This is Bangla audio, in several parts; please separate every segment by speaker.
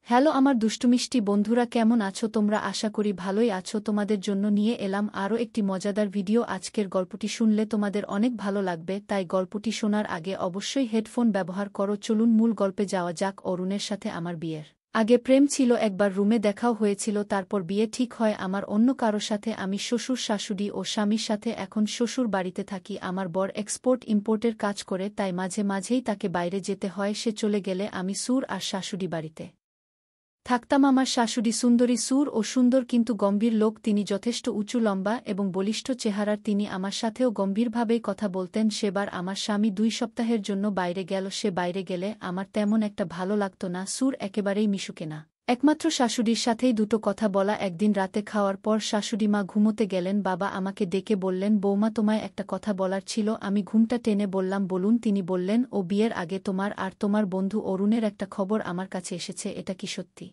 Speaker 1: হ্যালো আমার দুষ্টুমিষ্টি বন্ধুরা, কেমন আছো তোমরা? আশা করি ভালোই আছো। তোমাদের জন্য নিয়ে এলাম আরও একটি মজাদার ভিডিও। আজকের গল্পটি শুনলে তোমাদের অনেক ভালো লাগবে, তাই গল্পটি শোনার আগে অবশ্যই হেডফোন ব্যবহার করো। চলুন মূল গল্পে যাওয়া যাক। অরুণের সাথে আমার বিয়ের আগে প্রেম ছিল, একবার রুমে দেখাও হয়েছিল, তারপর বিয়ে ঠিক হয় আমার অন্য কারো সাথে। আমি শ্বশুর শাশুড়ি ও স্বামীর সাথে এখন শ্বশুর বাড়িতে থাকি। আমার বর এক্সপোর্ট ইম্পোর্টের কাজ করে, তাই মাঝে মাঝেই তাকে বাইরে যেতে হয়। সে চলে গেলে আমি সুর আর শাশুড়ি বাড়িতে থাকতাম। আমার শাশুড়ি সুন্দরী, সুর ও সুন্দর কিন্তু গম্ভীর লোক। তিনি যথেষ্ট উঁচু লম্বা এবং বলিষ্ঠ চেহারার। তিনি আমার সাথেও গম্ভীরভাবেই কথা বলতেন। সেবার আমার স্বামী 2 সপ্তাহের জন্য বাইরে গেল। সে বাইরে গেলে আমার তেমন একটা ভালো লাগত না। সুর একেবারেই মিশুকে না, একমাত্র শাশুড়ির সাথেই দুটো কথা বলা। একদিন রাতে খাওয়ার পর শাশুড়িমা ঘুমোতে গেলেন। বাবা আমাকে ডেকে বললেন, বৌমা তোমায় একটা কথা বলার ছিল। আমি ঘুমটা টেনে বললাম, বলুন। তিনি বললেন, ও বিয়ের আগে তোমার আর তোমার বন্ধু অরুণের একটা খবর আমার কাছে এসেছে, এটা কি সত্যি?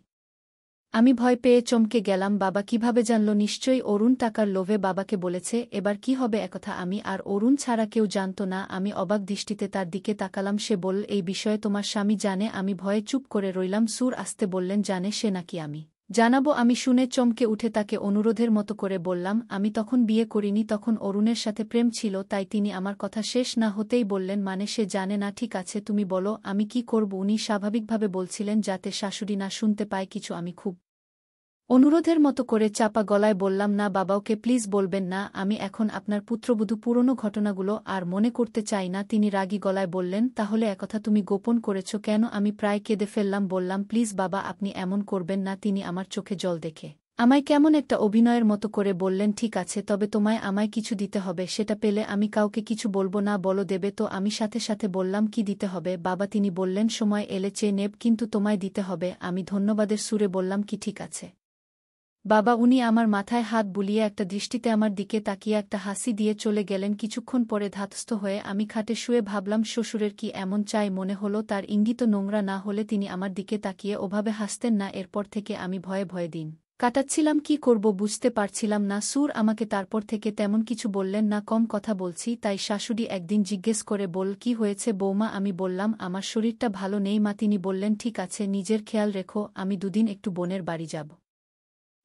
Speaker 1: আমি ভয় পেয়ে চমকে গেলাম। বাবা কিভাবে জানল? নিশ্চয়ই অরুণ টাকার লোভে বাবাকে বলেছে। এবার কি হবে? একথা আমি আর অরুণ ছাড়া কেউ জানত না। আমি অবাক দৃষ্টিতে তার দিকে তাকালাম। সে বলল, এই বিষয়ে তোমার স্বামী জানে? আমি ভয়ে চুপ করে রইলাম। সুর আসতে বললেন, জানে সে নাকি আমি জানাবো? আমি শুনে চমকে উঠে তাকে অনুরোধের মতো করে বললাম, আমি তখন বিয়ে করিনি, তখন অরুণের সাথে প্রেম ছিল। তাই তিনি আমার কথা শেষ না হতেই বললেন, মানে সে জানে না? ঠিক আছে, তুমি বলো আমি কি করব। উনি স্বাভাবিকভাবে বলছিলেন, যাতে শাশুড়ি না শুনতে পায় কিছু। আমি খুব অনুরোধের মতো করে চাপা গলায় বললাম, না বাবা, ওকে প্লিজ বলবেন না। আমি এখন আপনার পুত্রবধূ, পুরনো ঘটনাগুলো আর মনে করতে চাই না। তিনি রাগী গলায় বললেন, তাহলে একথা তুমি গোপন করেছ কেন? আমি প্রায় কেঁদে ফেললাম। বললাম, প্লিজ বাবা, আপনি এমন করবেন না। তিনি আমার চোখে জল দেখে আমায় কেমন একটা অভিনয়ের মতো করে বললেন, ঠিক আছে, তবে তোমায় আমায় কিছু দিতে হবে। সেটা পেলে আমি কাউকে কিছু বলবো না। বলো, দেবে তো? আমি সাথে সাথে বললাম, কি দিতে হবে বাবা? তিনি বললেন, সময় এলে চেয়ে নেব, কিন্তু তোমায় দিতে হবে। আমি ধন্যবাদের সুরে বললাম, কি ঠিক আছে বাবা। উনি আমার মাথায় হাত বুলিয়ে একটা দৃষ্টিতে আমার দিকে তাকিয়ে একটা হাসি দিয়ে চলে গেলেন। কিছুক্ষণ পরে ধাতস্থ হয়ে আমি খাটে শুয়ে ভাবলাম, শ্বশুরের কি এমন চাই? মনে হলো তার ইঙ্গিত নোংরা না হলে তিনি আমার দিকে তাকিয়ে ওভাবে হাসতেন না। এরপর থেকে আমি ভয়ে ভয়ে দিন কাটাচ্ছিলাম। কি করব বুঝতে পারছিলাম না। সুর আমাকে তারপর থেকে তেমন কিছু বললেন না। কম কথা বলছি, তাই শাশুড়ি একদিন জিজ্ঞেস করে বল, কি হয়েছে বৌমা? আমি বললাম, আমার শরীরটা ভালো নেই মা। তিনি বললেন, ঠিক আছে, নিজের খেয়াল রেখো। আমি দুদিন একটু বোনের বাড়ি যাব।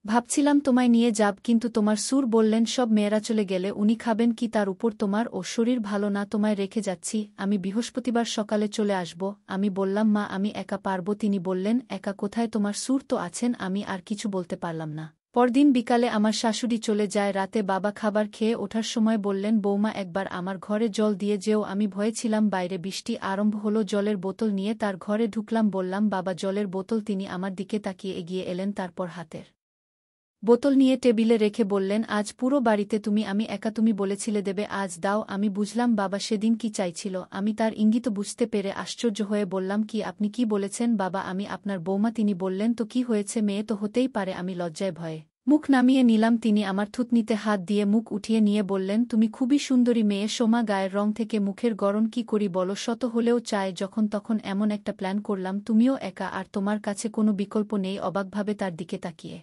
Speaker 1: ভাবছিলাম তোমায় নিয়ে যাব, কিন্তু তোমার সুর বললেন, সব মেয়েরা চলে গেলে উনি খাবেন কি? তার উপর তোমার ও শরীর ভালো না, তোমায় রেখে যাচ্ছি। আমি বৃহস্পতিবার সকালে চলে আসব। আমি বললাম, মা আমি একা পারব। তিনি বললেন, একা কোথায়? তোমার সুর তো আছেন। আমি আর কিছু বলতে পারলাম না। পরদিন বিকালে আমার শাশুড়ি চলে যায়। রাতে বাবা খাবার খেয়ে ওঠার সময় বললেন, বৌমা একবার আমার ঘরে জল দিয়ে যেও। আমি ভয়ে ছিলাম। বাইরে বৃষ্টি আরম্ভ হলো। জলের বোতল নিয়ে তার ঘরে ঢুকলাম। বললাম, বাবা জলের বোতল। তিনি আমার দিকে তাকিয়ে এগিয়ে এলেন, তারপর হাতের বোতল নিয়ে টেবিলে রেখে বললেন, আজ পুরো বাড়িতে তুমি আমি একা। তুমি বলেছিলে দেবে, আজ দাও। আমি বুঝলাম বাবা সেদিন কি চাইছিল। আমি তার ইঙ্গিত বুঝতে পেরে আশ্চর্য হয়ে বললাম, কি আপনি কি বলেছেন বাবা? আমি আপনার বৌমা। তিনি বললেন, তো কি হয়েছে? মেয়ে তো হতেই পারে। আমি লজ্জায় ভয়ে মুখ নামিয়ে নিলাম। তিনি আমার থুতনিতে হাত দিয়ে মুখ উঠিয়ে নিয়ে বললেন, তুমি খুবই সুন্দরী মেয়ে সোমা। গায়ের রং থেকে মুখের গড়ন কি করি বলো? শত হলেও চায় যখন তখন এমন একটা প্ল্যান করলাম। তুমিও একা আর তোমার কাছে কোনো বিকল্প নেই। অবাকভাবে তার দিকে তাকিয়ে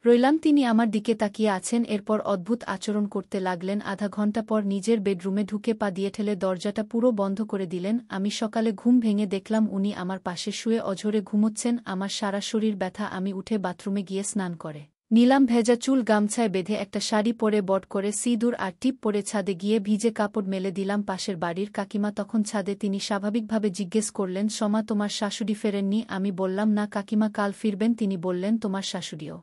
Speaker 1: রইলাম। তিনি আমার দিকে তাকিয়ে আছেন। এরপর অদ্ভুত আচরণ করতে লাগলেন। আধা ঘণ্টা পর নিজের বেডরুমে ঢুকে পা দিয়ে ঠেলে দরজাটা পুরো বন্ধ করে দিলেন। আমি সকালে ঘুম ভেঙে দেখলাম উনি আমার পাশে শুয়ে অঝরে ঘুমোচ্ছেন। আমার সারা শরীর ব্যথা। আমি উঠে বাথরুমে গিয়ে স্নান করে নিলাম। ভেজা চুল গামছায় বেঁধে একটা শাড়ি পরে বট করে সিঁদুর আর টিপ পরে ছাদে গিয়ে ভিজে কাপড় মেলে দিলাম। পাশের বাড়ির কাকিমা তখন ছাদে। তিনি স্বাভাবিকভাবে জিজ্ঞেস করলেন, সমা তোমার শাশুড়ি ফেরেননি? আমি বললাম, না কাকিমা, কাল ফিরবেন। তিনি বললেন, তোমার শাশুড়িও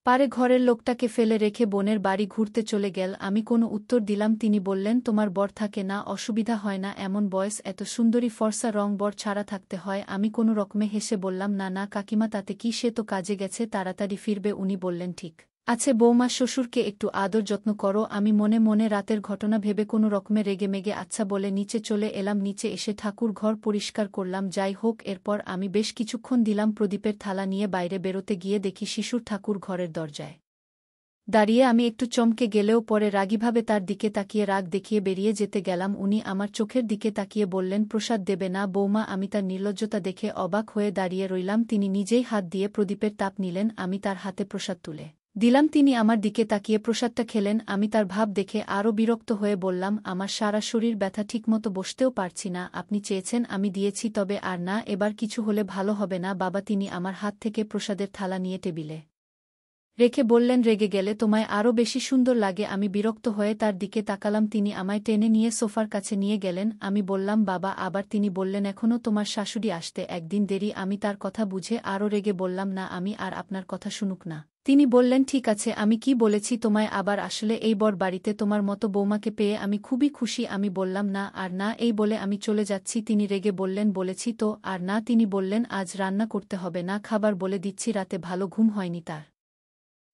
Speaker 1: পারে ঘরের লোকটাকে ফেলে রেখে বোনের বাড়ি ঘুরতে চলে গেল? আমি কোনো উত্তর দিলাম। তিনি বললেন, তোমার বর থাকে না? অসুবিধা হয় না? এমন বয়স, এত সুন্দরী ফর্সা রং, বর ছাড়া থাকতে হয়? আমি কোনো রকমে হেসে বললাম, না না কাকিমা, তাতে কি, সে তো কাজে গেছে, তাড়াতাড়ি ফিরবে। উনি বললেন, ঠিক আছে বৌমা, শ্বশুরকে একটু আদর যত্ন করো। আমি মনে মনে রাতের ঘটনা ভেবে কোনো রকমে রেগেমেগে আচ্ছা বলে নিচে চলে এলাম। নিচে এসে ঠাকুর ঘর পরিষ্কার করলাম। যাই হোক, এরপর আমি বেশ কিছুক্ষণ দিলাম প্রদীপের থালা নিয়ে বাইরে বেরোতে গিয়ে দেখি শিশুর ঠাকুর ঘরের দরজায় দাঁড়িয়ে। আমি একটু চমকে গেলেও পরে রাগীভাবে তার দিকে তাকিয়ে রাগ দেখিয়ে বেরিয়ে যেতে গেলাম। উনি আমার চোখের দিকে তাকিয়ে বললেন, প্রসাদ দেবে না বৌমা? আমি তার নির্লজ্জতা দেখে অবাক হয়ে দাঁড়িয়ে রইলাম। তিনি নিজেই হাত দিয়ে প্রদীপের তাপ নিলেন। আমি তার হাতে প্রসাদ তুলে দিলাম। তিনি আমার দিকে তাকিয়ে প্রসাদটা খেলেন। আমি তার ভাব দেখে আরও বিরক্ত হয়ে বললাম, আমার সারা শরীর ব্যথা, ঠিকমতো বসতেও পারছি না। আপনি চেয়েছেন, আমি দিয়েছি, তবে আর না, এবার কিছু হলে ভালো হবে না বাবা। তিনি আমার হাত থেকে প্রসাদের থালা নিয়ে টেবিলে রেখে বললেন, রেগে গেলে তোমায় আরও বেশি সুন্দর লাগে। আমি বিরক্ত হয়ে তার দিকে তাকালাম। তিনি আমায় টেনে নিয়ে সোফার কাছে নিয়ে গেলেন। আমি বললাম, বাবা। আবার তিনি বললেন, এখনও তোমার শাশুড়ি আসতে একদিন দেরি। আমি তার কথা বুঝে আরও রেগে বললাম, না, আমি আর আপনার কথা শুনুক না। তিনি বললেন, ঠিক আছে, আমি কি বলেছি তোমায় আবার? আসলে এই বর বাড়িতে তোমার মতো বৌমাকে পেয়ে আমি খুবই খুশি। আমি বললাম, না আর না, এই বলে আমি চলে যাচ্ছি। তিনি রেগে বললেন, বলেছি তো, আর না। তিনি বললেন, আজ রান্না করতে হবে না, খাবার বলে দিচ্ছি। রাতে ভালো ঘুম হয়নি তার,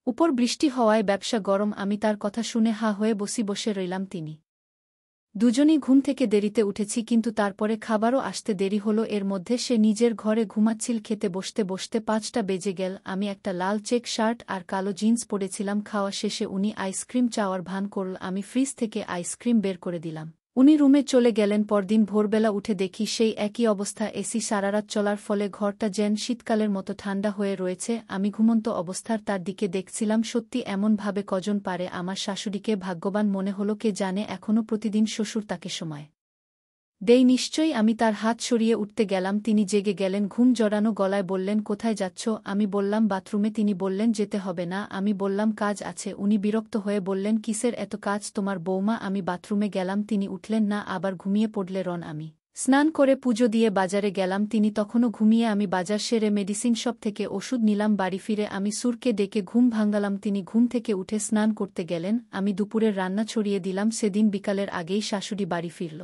Speaker 1: উপর বৃষ্টি হওয়ায় ব্যবসা গরম। আমি তার কথা শুনে হা হয়ে বসে রইলাম। তিনি দুজনই ঘুম থেকে দেরিতে উঠেছি, কিন্তু তারপরে খাবারও আসতে দেরি হলো। এর মধ্যে সে নিজের ঘরে ঘুমাচ্ছিল। খেতে বসতে বসতে ৫টা বেজে গেল। আমি একটা লাল চেক শার্ট আর কালো জিন্স পরেছিলাম। খাওয়া শেষে উনি আইসক্রিম চাওয়ার ভান করল। আমি ফ্রিজ থেকে আইসক্রিম বের করে দিলাম। উনি রুমে চলে গেলেন। পরদিন ভোরবেলা উঠে দেখি সেই একই অবস্থা। এসি সারারাত চলার ফলে ঘরটা যেন শীতকালের মতো ঠান্ডা হয়ে রয়েছে। আমি ঘুমন্ত অবস্থার তার দিকে দেখছিলাম। সত্যি এমনভাবে কজন পারে? আমার শাশুড়িকে ভাগ্যবান মনে হলো। কে জানে, এখনও প্রতিদিন শ্বশুর তাকে সময় দেই নিশ্চয়ই। আমি তার হাত সরিয়ে উঠতে গেলাম। তিনি জেগে গেলেন, ঘুম জড়ানো গলায় বললেন, কোথায় যাচ্ছ? আমি বললাম, বাথরুমে। তিনি বললেন, যেতে হবে না। আমি বললাম, কাজ আছে। উনি বিরক্ত হয়ে বললেন, কিসের এত কাজ তোমার বৌমা? আমি বাথরুমে গেলাম। তিনি উঠলেন না, আবার ঘুমিয়ে পড়লে রন। আমি স্নান করে পুজো দিয়ে বাজারে গেলাম। তিনি তখনও ঘুমিয়ে। আমি বাজার সেরে মেডিসিন শপ থেকে ওষুধ নিলাম। বাড়ি ফিরে আমি সুরকে ডেকে ঘুম ভাঙালাম। তিনি ঘুম থেকে উঠে স্নান করতে গেলেন। আমি দুপুরের রান্না ছড়িয়ে দিলাম। সেদিন বিকালের আগেই শাশুড়ি বাড়ি ফিরল।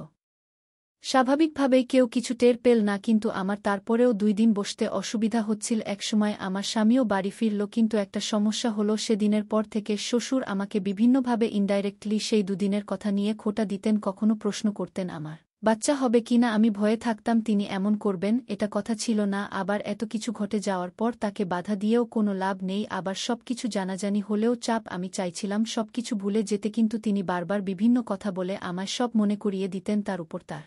Speaker 1: স্বাভাবিকভাবেই কেউ কিছু টের পেল না, কিন্তু আমার তারপরেও 2 দিন বসতে অসুবিধা হচ্ছিল। একসময় আমার স্বামীও বাড়ি ফিরল, কিন্তু একটা সমস্যা হলো। সেদিনের পর থেকে শ্বশুর আমাকে বিভিন্নভাবে ইনডাইরেক্টলি সেই 2 দিনের কথা নিয়ে খোঁটা দিতেন। কখনো প্রশ্ন করতেন আমার বাচ্চা হবে কিনা। আমি ভয়ে থাকতাম তিনি এমন করবেন, এটা কথা ছিল না। আবার এত কিছু ঘটে যাওয়ার পর তাকে বাধা দিয়েও কোনো লাভ নেই। আবার সবকিছু জানাজানি হলেও চাপ। আমি চাইছিলাম সবকিছু ভুলে যেতে, কিন্তু তিনি বারবার বিভিন্ন কথা বলে আমায় সব মনে করিয়ে দিতেন। তার উপর তার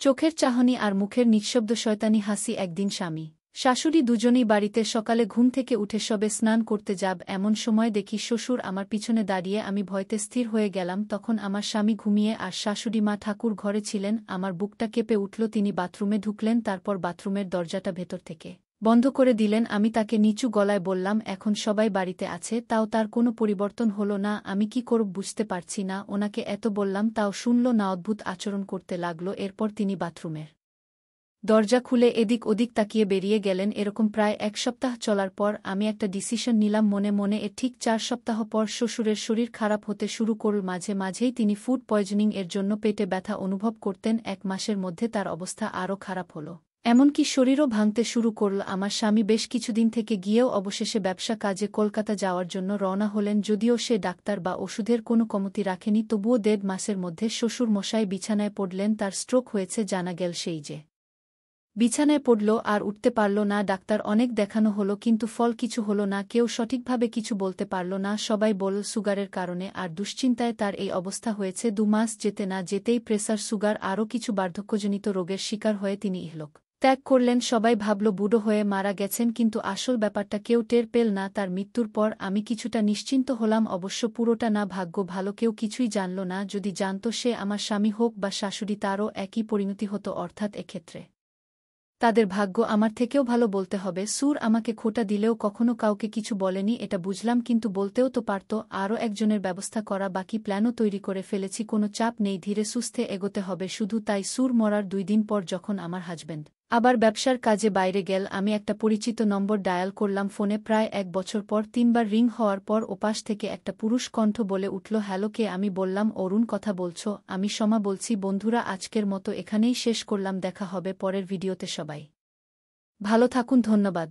Speaker 1: চোখের চাহনি আর মুখের নিঃশব্দ শয়তানি হাসি। একদিন স্বামী শাশুড়ি দুজনেই বাড়িতে। সকালে ঘুম থেকে উঠে সবে স্নান করতে যাব, এমন সময় দেখি শ্বশুর আমার পিছনে দাঁড়িয়ে। আমি ভয়তে স্থির হয়ে গেলাম। তখন আমার স্বামী ঘুমিয়ে আর শাশুড়ি মা ঠাকুর ঘরে ছিলেন। আমার বুকটা কেঁপে উঠল। তিনি বাথরুমে ঢুকলেন, তারপর বাথরুমের দরজাটা ভেতর থেকে বন্ধ করে দিলেন। আমি তাকে নিচু গলায় বললাম, এখন সবাই বাড়িতে আছে, তাও তার কোনো পরিবর্তন হলো না। আমি কি করব বুঝতে পারছি না। ওনাকে এত বললাম, তাও শুনল না, অদ্ভুত আচরণ করতে লাগল। এরপর তিনি বাথরুমের দরজা খুলে এদিক ওদিক তাকিয়ে বেরিয়ে গেলেন। এরকম প্রায় 1 সপ্তাহ চলার পর আমি একটা ডিসিশন নিলাম মনে মনে। এর ঠিক 4 সপ্তাহ পর শ্বশুরের শরীর খারাপ হতে শুরু করল। মাঝে মাঝেই তিনি ফুড পয়জনিং এর জন্য পেটে ব্যথা অনুভব করতেন। 1 মাসের মধ্যে তার অবস্থা আরও খারাপ হল, এমনকি শরীরও ভাঙতে শুরু করল। আমার স্বামী বেশ কিছুদিন থেকে গিয়েও অবশেষে ব্যবসা কাজে কলকাতা যাওয়ার জন্য রওনা হলেন। যদিও সে ডাক্তার বা ওষুধের কোনো কমতি রাখেনি, তবুও 1.5 মাসের মধ্যে শ্বশুর মশাই বিছানায় পড়লেন। তার স্ট্রোক হয়েছে জানা গেল। সেই যে বিছানায় পড়ল, আর উঠতে পারল না। ডাক্তার অনেক দেখানো হলো, কিন্তু ফল কিছু হলো না। কেউ সঠিকভাবে কিছু বলতে পারল না। সবাই বলল সুগারের কারণে, আর দুশ্চিন্তায় তার এই অবস্থা হয়েছে। 2 মাস যেতে না যেতেই প্রেসার, সুগার, আরও কিছু বার্ধক্যজনিত রোগের শিকার হয়ে তিনি ইহলোক ত্যাগ করলেন। সবাই ভাবল বুড়ো হয়ে মারা গেছেন, কিন্তু আসল ব্যাপারটা কেউ টের পেল না। তার মৃত্যুর পর আমি কিছুটা নিশ্চিন্ত হলাম, অবশ্য পুরোটা না। ভাগ্য ভালো, কেউ কিছুই জানল না। যদি জানত, সে আমার স্বামী হোক বা শাশুড়ি, তারও একই পরিণতি হতো। অর্থাৎ এক্ষেত্রে তাদের ভাগ্য আমার থেকেও ভালো বলতে হবে। সুর আমাকে খোঁটা দিলেও কখনো কাউকে কিছু বলেনি, এটা বুঝলাম, কিন্তু বলতেও তো পারত। আরও একজনের ব্যবস্থা করা বাকি, প্ল্যানও তৈরি করে ফেলেছি। কোনো চাপ নেই, ধীরে সুস্থে এগোতে হবে শুধু। তাই সুর মরার 2 দিন পর যখন আমার হাজব্যান্ড আবার ব্যবসার কাজে বাইরে গেল, আমি একটা পরিচিত নম্বর ডায়াল করলাম ফোনে। প্রায় 1 বছর পর 3 বার রিং হওয়ার পর ওপাশ থেকে একটা পুরুষ কণ্ঠ বলে উঠল, হ্যালো, কে? আমি বললাম, অরুণ কথা বলছ? আমি সমা বলছি। বন্ধুরা, আজকের মতো এখানেই শেষ করলাম, দেখা হবে পরের ভিডিওতে। সবাই ভালো থাকুন, ধন্যবাদ।